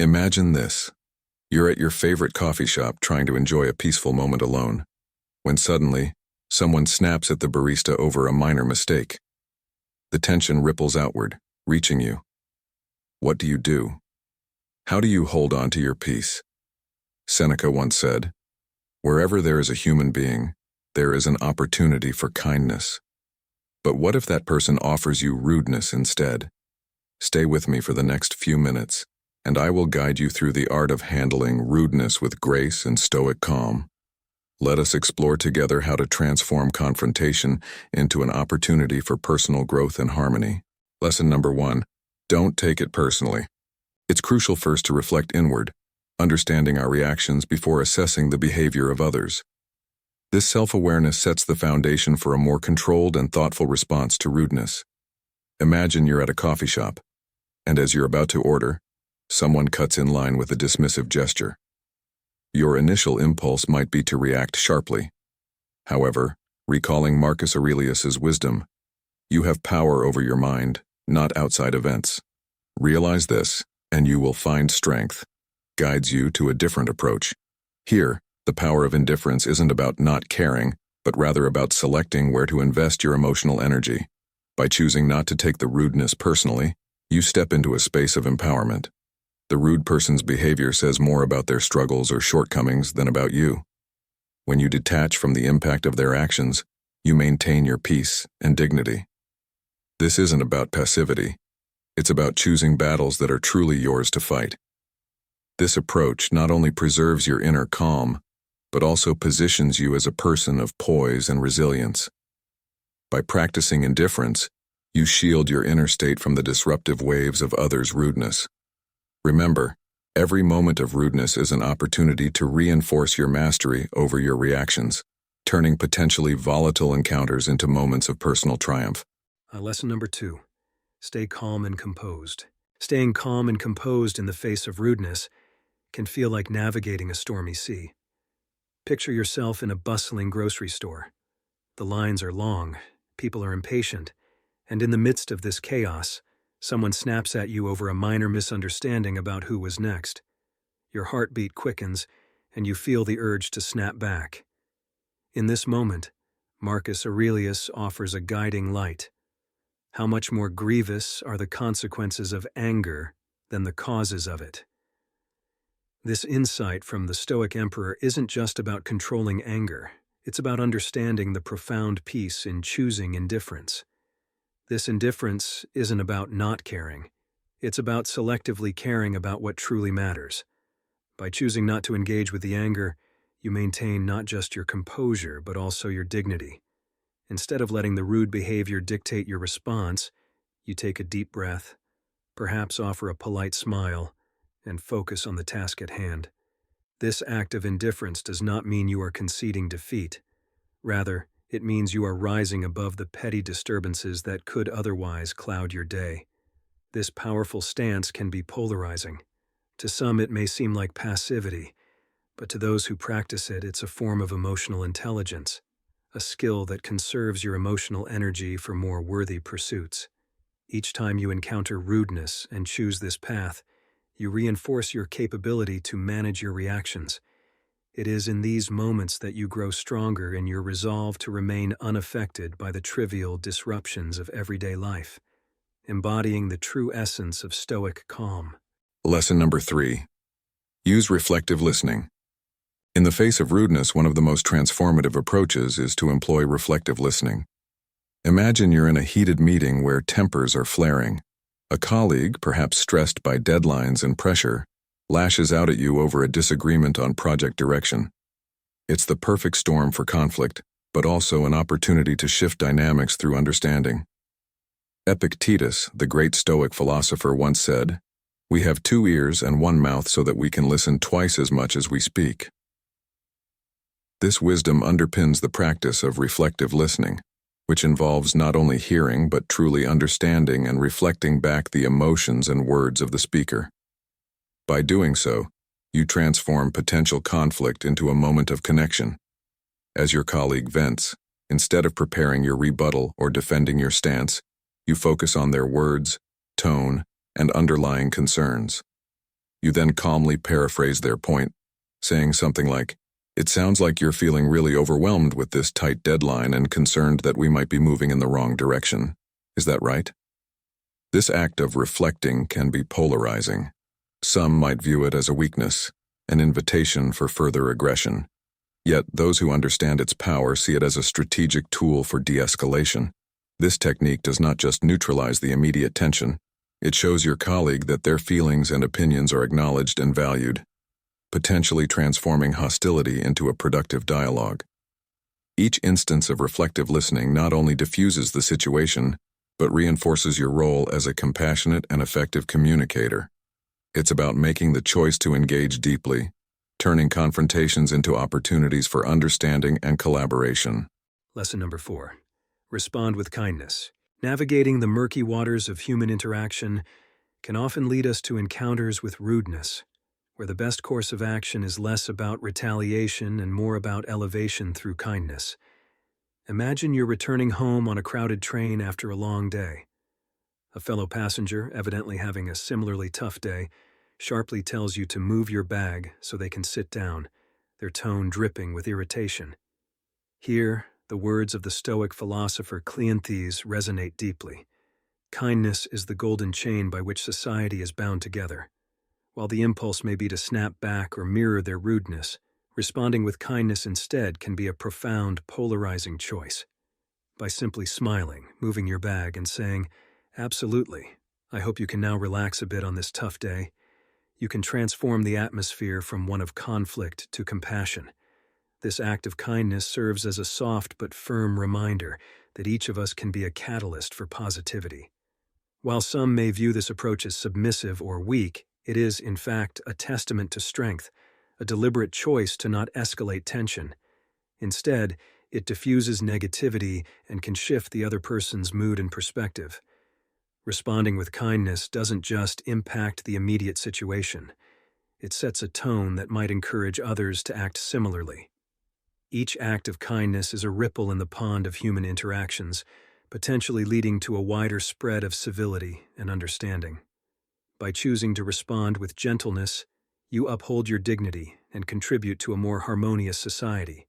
Imagine this. You're at your favorite coffee shop trying to enjoy a peaceful moment alone, when suddenly, someone snaps at the barista over a minor mistake. The tension ripples outward, reaching you. What do you do? How do you hold on to your peace? Seneca once said, "Wherever there is a human being, there is an opportunity for kindness." But what if that person offers you rudeness instead? Stay with me for the next few minutes, and I will guide you through the art of handling rudeness with grace and stoic calm. Let us explore together how to transform confrontation into an opportunity for personal growth and harmony. Lesson number 1. Don't take it personally. It's crucial first to reflect inward, understanding our reactions before assessing the behavior of others. This self-awareness sets the foundation for a more controlled and thoughtful response to rudeness. Imagine you're at a coffee shop, and as you're about to order, someone cuts in line with a dismissive gesture. Your initial impulse might be to react sharply. However, recalling Marcus Aurelius's wisdom, you have power over your mind, not outside events. Realize this, and you will find strength guides you to a different approach. Here, the power of indifference isn't about not caring, but rather about selecting where to invest your emotional energy. By choosing not to take the rudeness personally, you step into a space of empowerment. The rude person's behavior says more about their struggles or shortcomings than about you. When you detach from the impact of their actions, you maintain your peace and dignity. This isn't about passivity. It's about choosing battles that are truly yours to fight. This approach not only preserves your inner calm, but also positions you as a person of poise and resilience. By practicing indifference, you shield your inner state from the disruptive waves of others' rudeness. Remember, every moment of rudeness is an opportunity to reinforce your mastery over your reactions, turning potentially volatile encounters into moments of personal triumph. Lesson number 2. Stay calm and composed. Staying calm and composed in the face of rudeness can feel like navigating a stormy sea. Picture yourself in a bustling grocery store. The lines are long, people are impatient, and in the midst of this chaos, someone snaps at you over a minor misunderstanding about who was next. Your heartbeat quickens, and you feel the urge to snap back. In this moment, Marcus Aurelius offers a guiding light. How much more grievous are the consequences of anger than the causes of it? This insight from the Stoic emperor isn't just about controlling anger. It's about understanding the profound peace in choosing indifference. This indifference isn't about not caring. It's about selectively caring about what truly matters. By choosing not to engage with the anger, you maintain not just your composure, but also your dignity. Instead of letting the rude behavior dictate your response, you take a deep breath, perhaps offer a polite smile, and focus on the task at hand. This act of indifference does not mean you are conceding defeat. Rather, it means you are rising above the petty disturbances that could otherwise cloud your day. This powerful stance can be polarizing. To some, it may seem like passivity, but to those who practice it, it's a form of emotional intelligence, a skill that conserves your emotional energy for more worthy pursuits. Each time you encounter rudeness and choose this path, you reinforce your capability to manage your reactions. It is in these moments that you grow stronger in your resolve to remain unaffected by the trivial disruptions of everyday life, embodying the true essence of Stoic calm. Lesson number 3. Use reflective listening. In the face of rudeness, one of the most transformative approaches is to employ reflective listening. Imagine you're in a heated meeting where tempers are flaring. A colleague, perhaps stressed by deadlines and pressure, lashes out at you over a disagreement on project direction. It's the perfect storm for conflict, but also an opportunity to shift dynamics through understanding. Epictetus, the great Stoic philosopher, once said, "We have 2 ears and 1 mouth so that we can listen twice as much as we speak." This wisdom underpins the practice of reflective listening, which involves not only hearing but truly understanding and reflecting back the emotions and words of the speaker. By doing so, you transform potential conflict into a moment of connection. As your colleague vents, instead of preparing your rebuttal or defending your stance, you focus on their words, tone, and underlying concerns. You then calmly paraphrase their point, saying something like, "It sounds like you're feeling really overwhelmed with this tight deadline and concerned that we might be moving in the wrong direction. Is that right?" This act of reflecting can be polarizing. Some might view it as a weakness, an invitation for further aggression. Yet those who understand its power see it as a strategic tool for de-escalation. This technique does not just neutralize the immediate tension, it shows your colleague that their feelings and opinions are acknowledged and valued, potentially transforming hostility into a productive dialogue. Each instance of reflective listening not only diffuses the situation, but reinforces your role as a compassionate and effective communicator. It's about making the choice to engage deeply, turning confrontations into opportunities for understanding and collaboration. Lesson number 4. Respond with kindness. Navigating the murky waters of human interaction can often lead us to encounters with rudeness, where the best course of action is less about retaliation and more about elevation through kindness. Imagine you're returning home on a crowded train after a long day. A fellow passenger, evidently having a similarly tough day, sharply tells you to move your bag so they can sit down, their tone dripping with irritation. Here, the words of the Stoic philosopher Cleanthes resonate deeply. Kindness is the golden chain by which society is bound together. While the impulse may be to snap back or mirror their rudeness, responding with kindness instead can be a profound, polarizing choice. By simply smiling, moving your bag, and saying, "Absolutely, I hope you can now relax a bit on this tough day," you can transform the atmosphere from one of conflict to compassion. This act of kindness serves as a soft but firm reminder that each of us can be a catalyst for positivity. While some may view this approach as submissive or weak, it is, in fact, a testament to strength, a deliberate choice to not escalate tension. Instead, it diffuses negativity and can shift the other person's mood and perspective. Responding with kindness doesn't just impact the immediate situation. It sets a tone that might encourage others to act similarly. Each act of kindness is a ripple in the pond of human interactions, potentially leading to a wider spread of civility and understanding. By choosing to respond with gentleness, you uphold your dignity and contribute to a more harmonious society,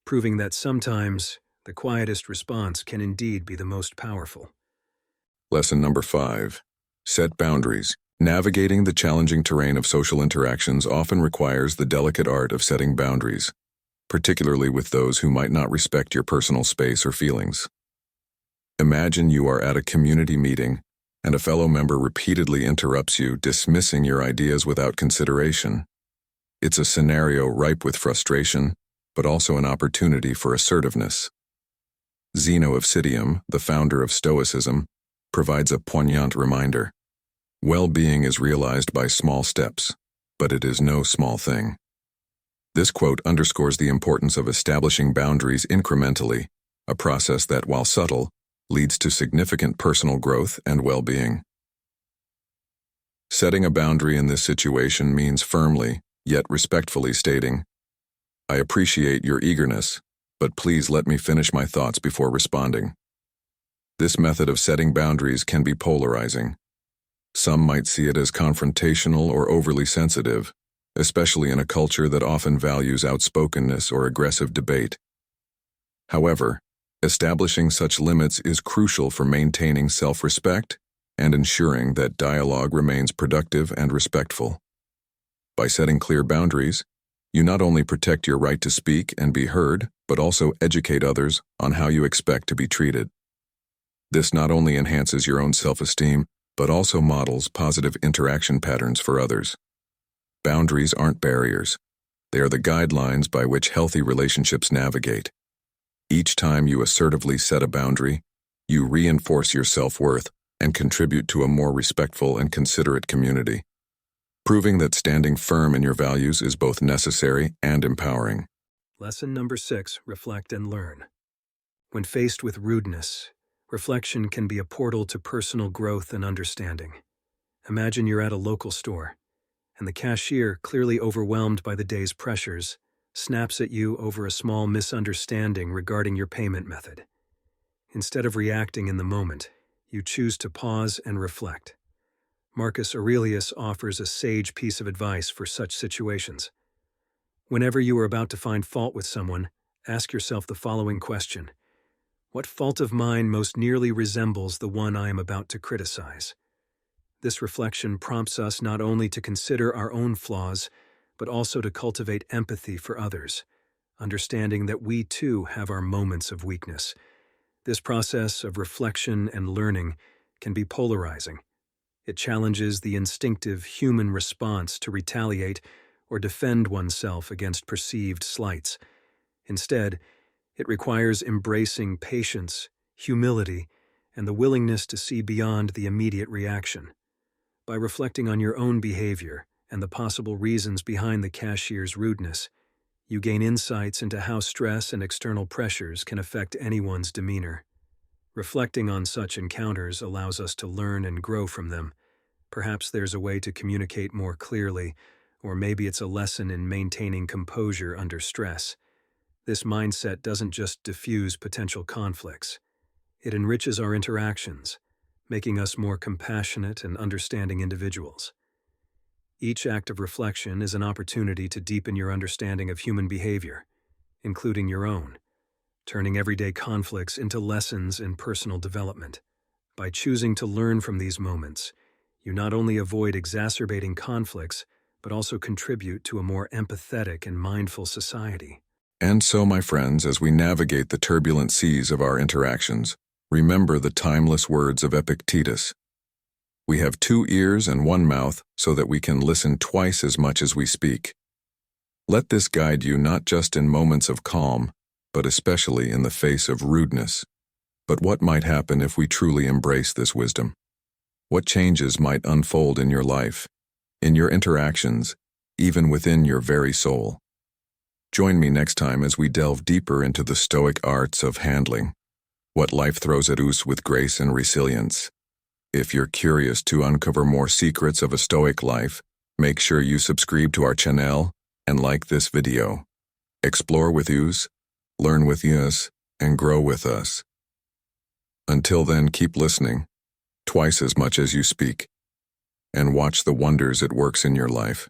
proving that sometimes the quietest response can indeed be the most powerful. Lesson number 5. Set boundaries. Navigating the challenging terrain of social interactions often requires the delicate art of setting boundaries, particularly with those who might not respect your personal space or feelings. Imagine you are at a community meeting and a fellow member repeatedly interrupts you, dismissing your ideas without consideration. It's a scenario ripe with frustration, but also an opportunity for assertiveness. Zeno of Citium, the founder of Stoicism, provides a poignant reminder. Well-being is realized by small steps, but it is no small thing. This quote underscores the importance of establishing boundaries incrementally, a process that, while subtle, leads to significant personal growth and well-being. Setting a boundary in this situation means firmly, yet respectfully stating, "I appreciate your eagerness, but please let me finish my thoughts before responding." This method of setting boundaries can be polarizing. Some might see it as confrontational or overly sensitive, especially in a culture that often values outspokenness or aggressive debate. However, establishing such limits is crucial for maintaining self-respect and ensuring that dialogue remains productive and respectful. By setting clear boundaries, you not only protect your right to speak and be heard, but also educate others on how you expect to be treated. This not only enhances your own self-esteem, but also models positive interaction patterns for others. Boundaries aren't barriers. They are the guidelines by which healthy relationships navigate. Each time you assertively set a boundary, you reinforce your self-worth and contribute to a more respectful and considerate community, proving that standing firm in your values is both necessary and empowering. Lesson number 6, reflect and learn. When faced with rudeness, reflection can be a portal to personal growth and understanding. Imagine you're at a local store, and the cashier, clearly overwhelmed by the day's pressures, snaps at you over a small misunderstanding regarding your payment method. Instead of reacting in the moment, you choose to pause and reflect. Marcus Aurelius offers a sage piece of advice for such situations. Whenever you are about to find fault with someone, ask yourself the following question: what fault of mine most nearly resembles the one I am about to criticize? This reflection prompts us not only to consider our own flaws, but also to cultivate empathy for others, understanding that we too have our moments of weakness. This process of reflection and learning can be polarizing. It challenges the instinctive human response to retaliate or defend oneself against perceived slights. Instead, it requires embracing patience, humility, and the willingness to see beyond the immediate reaction. By reflecting on your own behavior and the possible reasons behind the cashier's rudeness, you gain insights into how stress and external pressures can affect anyone's demeanor. Reflecting on such encounters allows us to learn and grow from them. Perhaps there's a way to communicate more clearly, or maybe it's a lesson in maintaining composure under stress. This mindset doesn't just diffuse potential conflicts. It enriches our interactions, making us more compassionate and understanding individuals. Each act of reflection is an opportunity to deepen your understanding of human behavior, including your own, turning everyday conflicts into lessons in personal development. By choosing to learn from these moments, you not only avoid exacerbating conflicts, but also contribute to a more empathetic and mindful society. And so, my friends, as we navigate the turbulent seas of our interactions, remember the timeless words of Epictetus. We have 2 ears and 1 mouth so that we can listen twice as much as we speak. Let this guide you not just in moments of calm, but especially in the face of rudeness. But what might happen if we truly embrace this wisdom? What changes might unfold in your life, in your interactions, even within your very soul? Join me next time as we delve deeper into the Stoic arts of handling what life throws at us with grace and resilience. If you're curious to uncover more secrets of a Stoic life, make sure you subscribe to our channel and like this video. Explore with us, learn with us, and grow with us. Until then, keep listening, twice as much as you speak, and watch the wonders it works in your life.